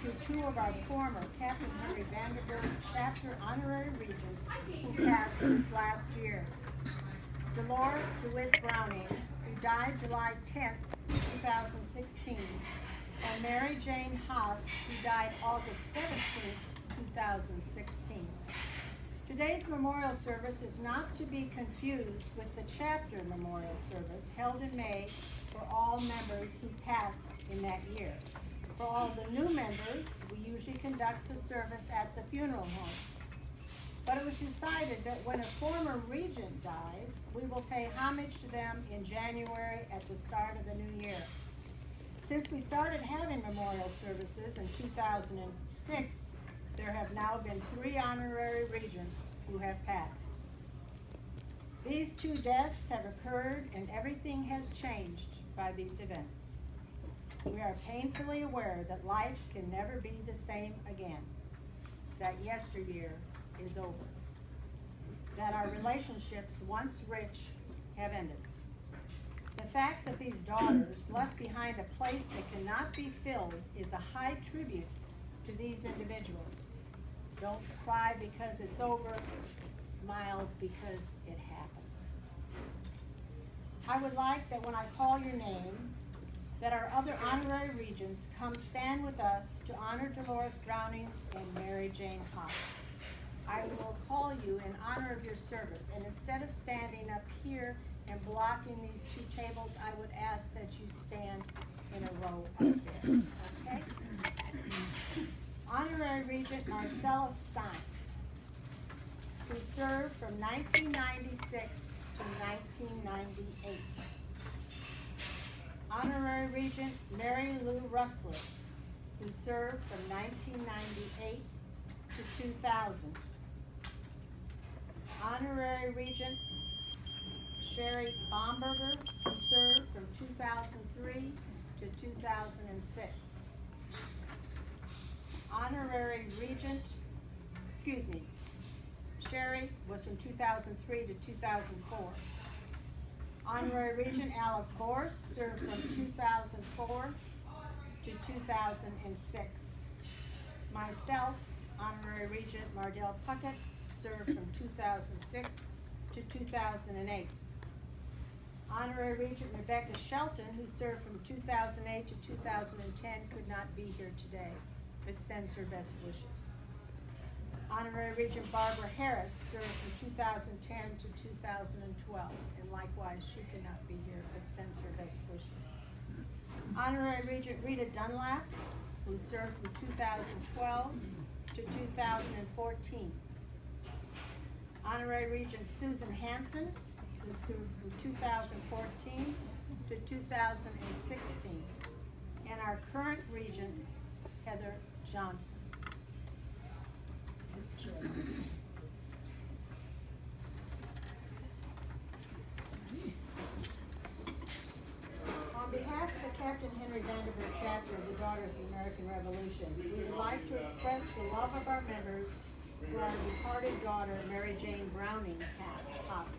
to two of our former Captain Henry Vanderbilt chapter honorary regents who passed this last year. Dolores DeWitt Browning, who died July 10, 2016, and Mary Jane Haas, who died August 17, 2016. Today's memorial service is not to be confused with the chapter memorial service held in May for all members who passed in that year. For all the new members, we usually conduct the service at the funeral home. But it was decided that when a former regent dies, we will pay homage to them in January at the start of the new year. Since we started having memorial services in 2006, there have now been 3 honorary regents who have passed. These 2 deaths have occurred and everything has changed by these events. We are painfully aware that life can never be the same again, that yesteryear is over, that our relationships, once rich, have ended. The fact that these daughters left behind a place that cannot be filled is a high tribute to these individuals. Don't cry because it's over, smile because it happened. I would like that when I call your name, that our other honorary regents come stand with us to honor Dolores Browning and Mary Jane Haas. I will call you in honor of your service, and instead of standing up here and blocking these 2 tables, I would ask that you stand in a row out there, okay? Honorary Regent Marcella Stein, who served from 1996 to 1998. Honorary Regent Mary Lou Russler, who served from 1998 to 2000. Honorary Regent Sherry Bomberger, who served from 2003 to 2006. Honorary Regent, Sherry was from 2003 to 2004. Honorary Regent Alice Borst served from 2004 to 2006. Myself, Honorary Regent Mardell Puckett, served from 2006 to 2008. Honorary Regent Rebecca Shelton, who served from 2008 to 2010, could not be here today, but sends her best wishes. Honorary Regent Barbara Harris served from 2010 to 2012, and likewise she cannot be here, but sends her best wishes. Honorary Regent Rita Dunlap, who served from 2012 to 2014. Honorary Regent Susan Hanson, who served from 2014 to 2016. And our current Regent, Heather Johnson. On behalf of the Captain Henry Vanderbilt chapter of the Daughters of the American Revolution, we would like to express the love of our members for our departed daughter, Mary Jane Browning Haas.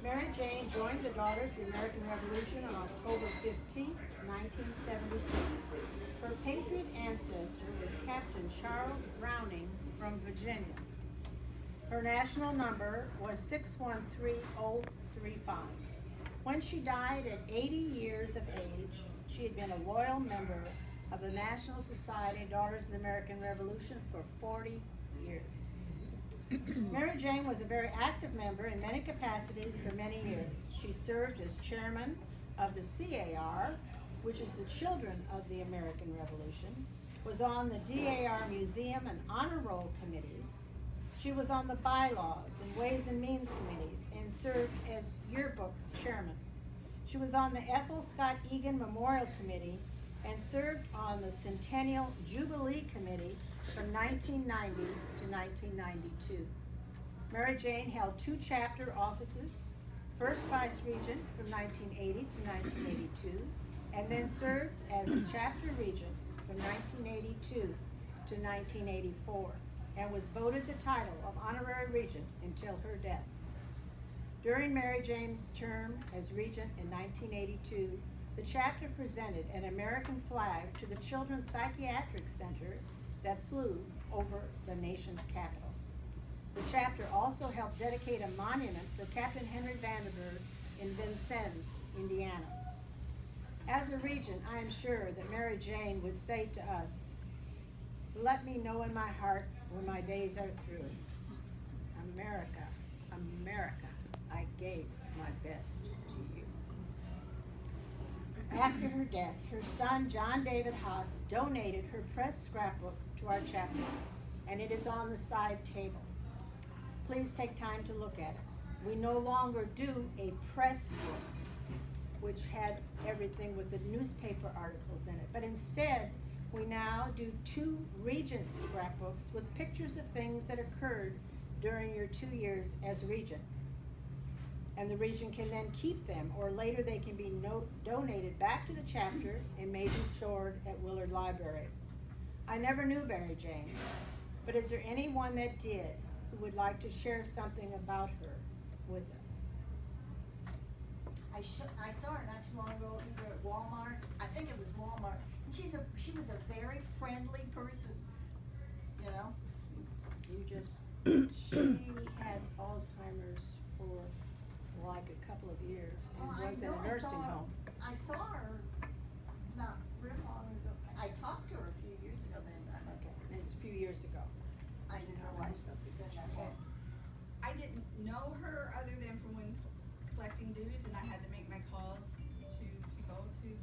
Mary Jane joined the Daughters of the American Revolution on October 15, 1976. Her patriot ancestor was Captain Charles Browning from Virginia. Her national number was 613035. When she died at 80 years of age, she had been a loyal member of the National Society of Daughters of the American Revolution for 40 years. Mary Jane was a very active member in many capacities for many years. She served as chairman of the CAR, which is the Children of the American Revolution, was on the DAR Museum and Honor Roll committees. She was on the Bylaws and Ways and Means committees and served as yearbook chairman. She was on the Ethel Scott Egan Memorial Committee and served on the Centennial Jubilee Committee from 1990 to 1992. Mary Jane held 2 chapter offices, first Vice Regent from 1980 to 1982, and then served as the chapter regent from 1982 to 1984, and was voted the title of Honorary Regent until her death. During Mary Jane's term as regent in 1982 The chapter presented an American flag to the Children's Psychiatric Center that flew over the nation's capital. The chapter also helped dedicate a monument for Captain Henry Vandenberg in Vincennes, Indiana. As a regent, I am sure that Mary Jane would say to us, "Let me know in my heart when my days are through. America, America, I gave my best to you." After her death, her son, John David Haas, donated her press scrapbook to our chapter, and it is on the side table. Please take time to look at it. We no longer do a press book, which had everything with the newspaper articles in it, but instead, we now do 2 Regent scrapbooks with pictures of things that occurred during your 2 years as regent. And the regent can then keep them, or later they can be donated back to the chapter and may be stored at Willard Library. I never knew Mary Jane, but is there anyone that did who would like to share something about her with us? I saw her not too long ago, either at Walmart, I think it was Walmart, and she was a very friendly person, you know? She had Alzheimer's for like a couple of years and was in a nursing home. I saw her not real long ago. I talked to her a few years ago then. Okay, it was a few years ago. I didn't realize something that long. I didn't know her other than from when collecting dues, and I had to make my calls to go to,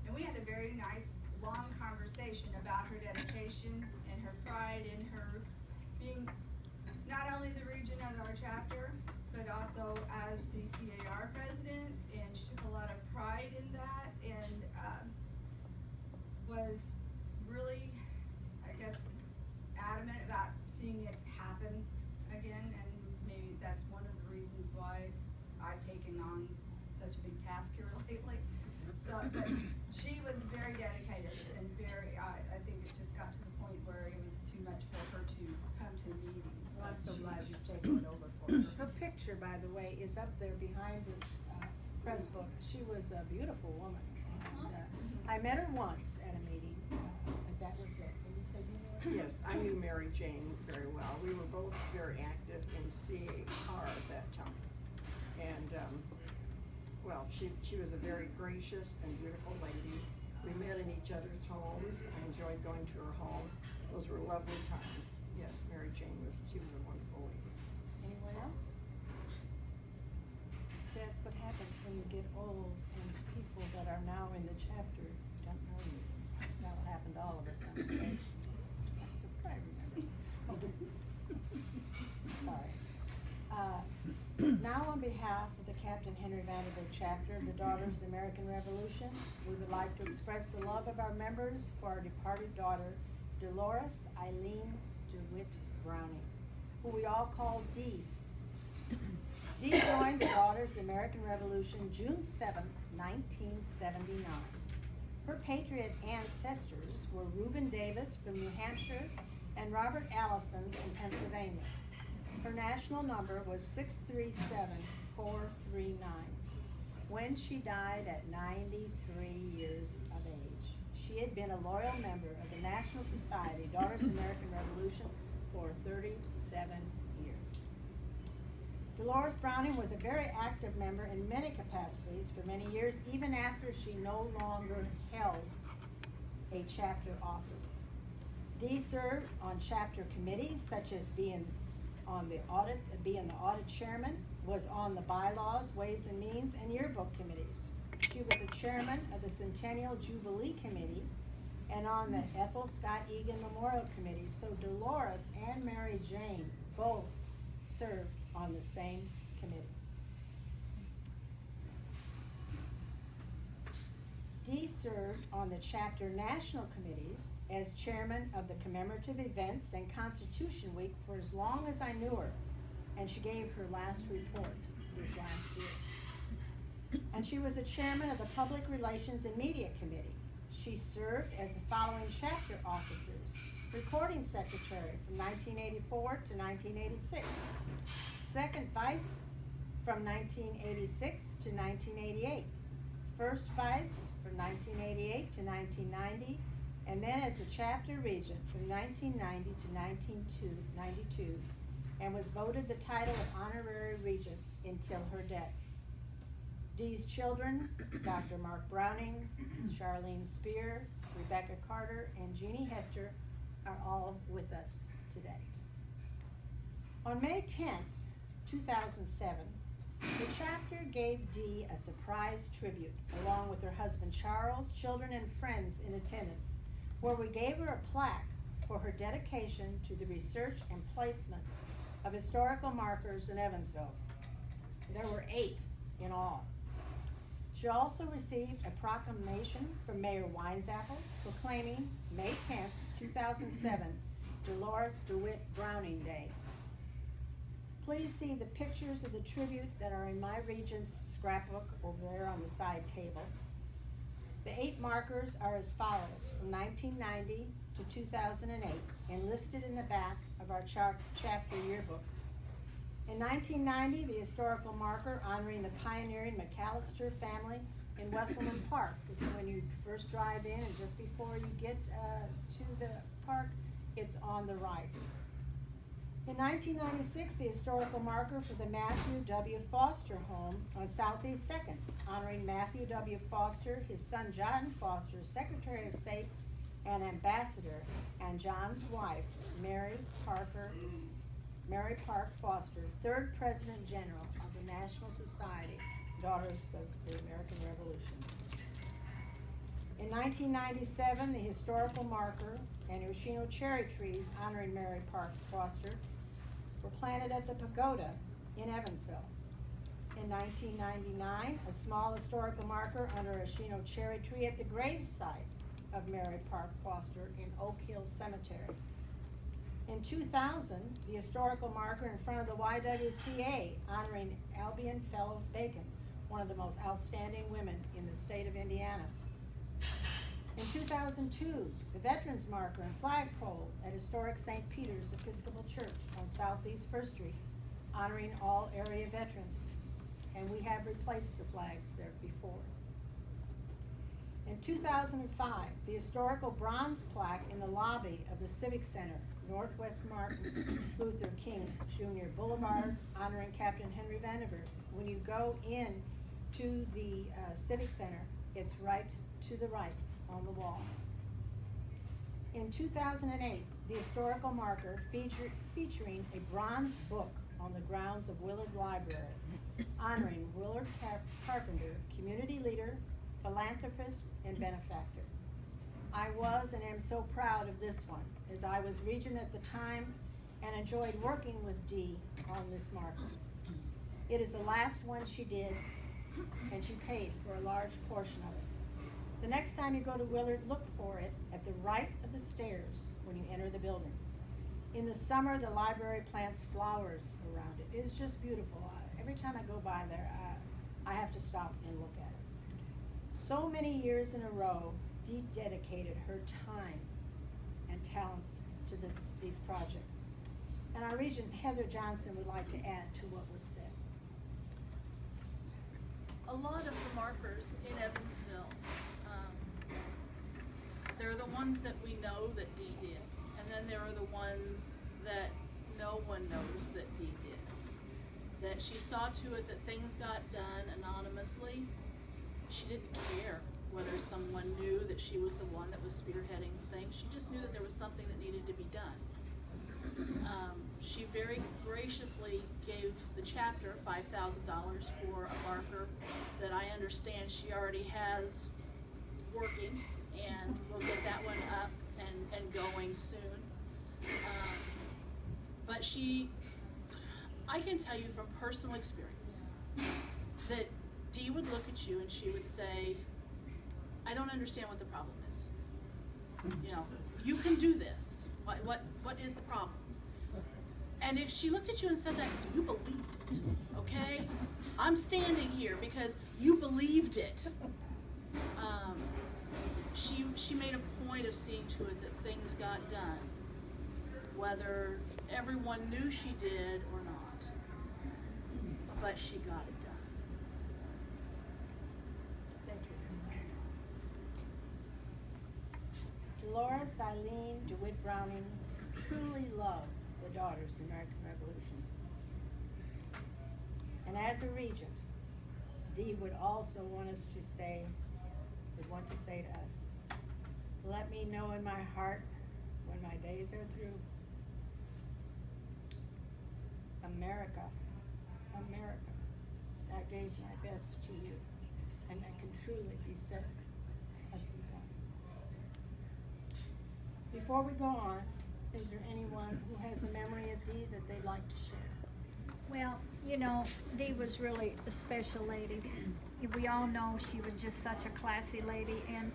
and we had a very nice, long conversation about her dedication and her pride in her being not only the regent of our chapter, but also as the CAR president, and she took a lot of pride in that, and was really, I guess, adamant about seeing it happen again, and maybe that's one of the reasons why I've taken on such a big task here lately. So, but she was very dedicated and very, I think it just got to the point where it was too much for her to come to meetings. Well, I'm so glad you've taken it over for her. Her picture, by the way, is up there behind this press book. She was a beautiful woman. And, I met her once at a meeting, but that was it. Did you say you knew her? Yes, I knew Mary Jane very well. We were both very active in CAR at that time. And, well, she was a very gracious and beautiful lady. We met in each other's homes. I enjoyed going to her home. Those were lovely times. Yes, Mary Jane she was a wonderful lady. Anyone else? See, that's what happens when you get old and people that are now in the chapter don't know you. That'll happen to all of us, I'm afraid. I remember. Sorry. Now on behalf of the Captain Henry Vandenberg chapter of the Daughters of the American Revolution, we would like to express the love of our members for our departed daughter, Dolores Eileen DeWitt Browning, who we all call Dee. Dee joined the Daughters of the American Revolution June 7, 1979. Her patriot ancestors were Reuben Davis from New Hampshire and Robert Allison from Pennsylvania. Her national number was 637439. When she died at 93 years of age, she had been a loyal member of the National Society, Daughters of the American Revolution, for 37 years. Dolores Browning was a very active member in many capacities for many years, even after she no longer held a chapter office. Dee served on chapter committees, such as being the audit chairman, was on the bylaws, ways and means, and yearbook committees. She was a chairman of the Centennial Jubilee Committee and on the Ethel Scott Egan Memorial Committee. So Dolores and Mary Jane both served on the same committee. Dee served on the chapter national committees as chairman of the commemorative events and Constitution Week for as long as I knew her, and she gave her last report this last year. And she was a chairman of the Public Relations and Media Committee. She served as the following chapter officers: recording secretary from 1984 to 1986, second vice from 1986 to 1988, first vice from 1988 to 1990, and then as the chapter regent from 1990 to 1992, and was voted the title of honorary regent until her death. Dee's children, Dr. Mark Browning, Charlene Spear, Rebecca Carter, and Jeannie Hester, are all with us today. On May 10th, 2007, the chapter gave Dee a surprise tribute, along with her husband Charles, children, and friends in attendance, where we gave her a plaque for her dedication to the research and placement of historical markers in Evansville. There were 8 in all. She also received a proclamation from Mayor Weinzapple proclaiming May 10th, 2007, Dolores DeWitt Browning Day. Please see the pictures of the tribute that are in my regent's scrapbook over there on the side table. The 8 markers are as follows from 1990 to 2008 and listed in the back of our chapter yearbook. In 1990, the historical marker honoring the pioneering McAllister family in Wesselman Park. It's when you first drive in and just before you get to the park, it's on the right. In 1996, the historical marker for the Matthew W. Foster home on Southeast 2nd, honoring Matthew W. Foster, his son John Foster, Secretary of State and Ambassador, and John's wife, Mary Park Foster, 3rd President General of the National Society, Daughters of the American Revolution. In 1997, the historical marker and Yoshino cherry trees honoring Mary Park Foster were planted at the pagoda in Evansville. In 1999, a small historical marker under a Yoshino cherry tree at the gravesite of Mary Park Foster in Oak Hill Cemetery. In 2000, the historical marker in front of the YWCA honoring Albion Fellows Bacon, one of the most outstanding women in the state of Indiana. In 2002, the Veterans Marker and flagpole at historic St. Peter's Episcopal Church on Southeast 1st Street, honoring all area veterans. And we have replaced the flags there before. In 2005, the historical bronze plaque in the lobby of the Civic Center, Northwest Martin Luther King Jr. Boulevard, honoring Captain Henry Vandenberg. When you go in to the Civic Center, it's right to the right on the wall. In 2008, the historical marker featuring a bronze book on the grounds of Willard Library, honoring Willard Carpenter, community leader, philanthropist, and benefactor. I was and am so proud of this one, as I was regent at the time and enjoyed working with Dee on this marker. It is the last one she did, and she paid for a large portion of it. The next time you go to Willard, look for it at the right of the stairs when you enter the building. In the summer, the library plants flowers around it. It is just beautiful. Every time I go by there, I have to stop and look at it. So many years in a row, Dee dedicated her time and talents to these projects. And our regent, Heather Johnson, would like to add to what was said. A lot of the markers in Evansville, there are the ones that we know that Dee did, and then there are the ones that no one knows that Dee did. That she saw to it that things got done anonymously. She didn't care whether someone knew that she was the one that was spearheading things. She just knew that there was something that needed to be done. She very graciously gave the chapter $5,000 for a marker that I understand she already has working, and we'll get that one up and going soon. But I can tell you from personal experience that Dee would look at you and she would say, I don't understand what the problem is. You know, you can do this. What is the problem? And if she looked at you and said that, you believed it, okay? I'm standing here because you believed it. She made a point of seeing to it that things got done, whether everyone knew she did or not, but she got it done. Thank you. Dolores, Eileen, DeWitt Browning truly loved the daughters of the American Revolution. And as a regent, Dee would also want to say to us, let me know in my heart when my days are through. America, America, I gave my best to you, and that can truly be said of you. Before we go on, is there anyone who has a memory of Dee that they'd like to share? Well, you know, Dee was really a special lady. We all know she was just such a classy lady, and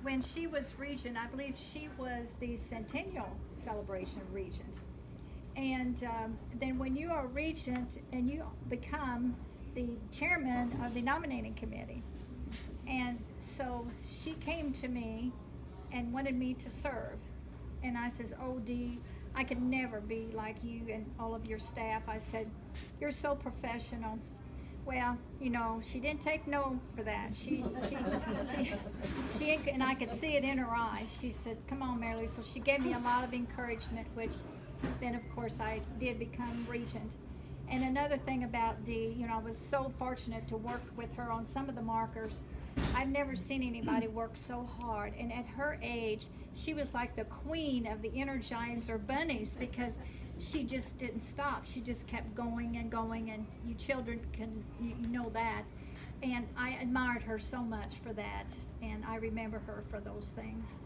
when she was regent, I believe she was the centennial celebration regent. And then when you are regent and you become the chairman of the nominating committee, and so she came to me and wanted me to serve. And I says, oh Dee, I could never be like you and all of your staff. I said, you're so professional. Well, you know, she didn't take no for that. She and I could see it in her eyes. She said, come on, Mary Lou. So she gave me a lot of encouragement, which then of course I did become regent. And another thing about Dee, you know, I was so fortunate to work with her on some of the markers. I've never seen anybody work so hard, and at her age, she was like the queen of the Energizer bunnies, because she just didn't stop. She just kept going and going, and you children you know that. And I admired her so much for that, and I remember her for those things.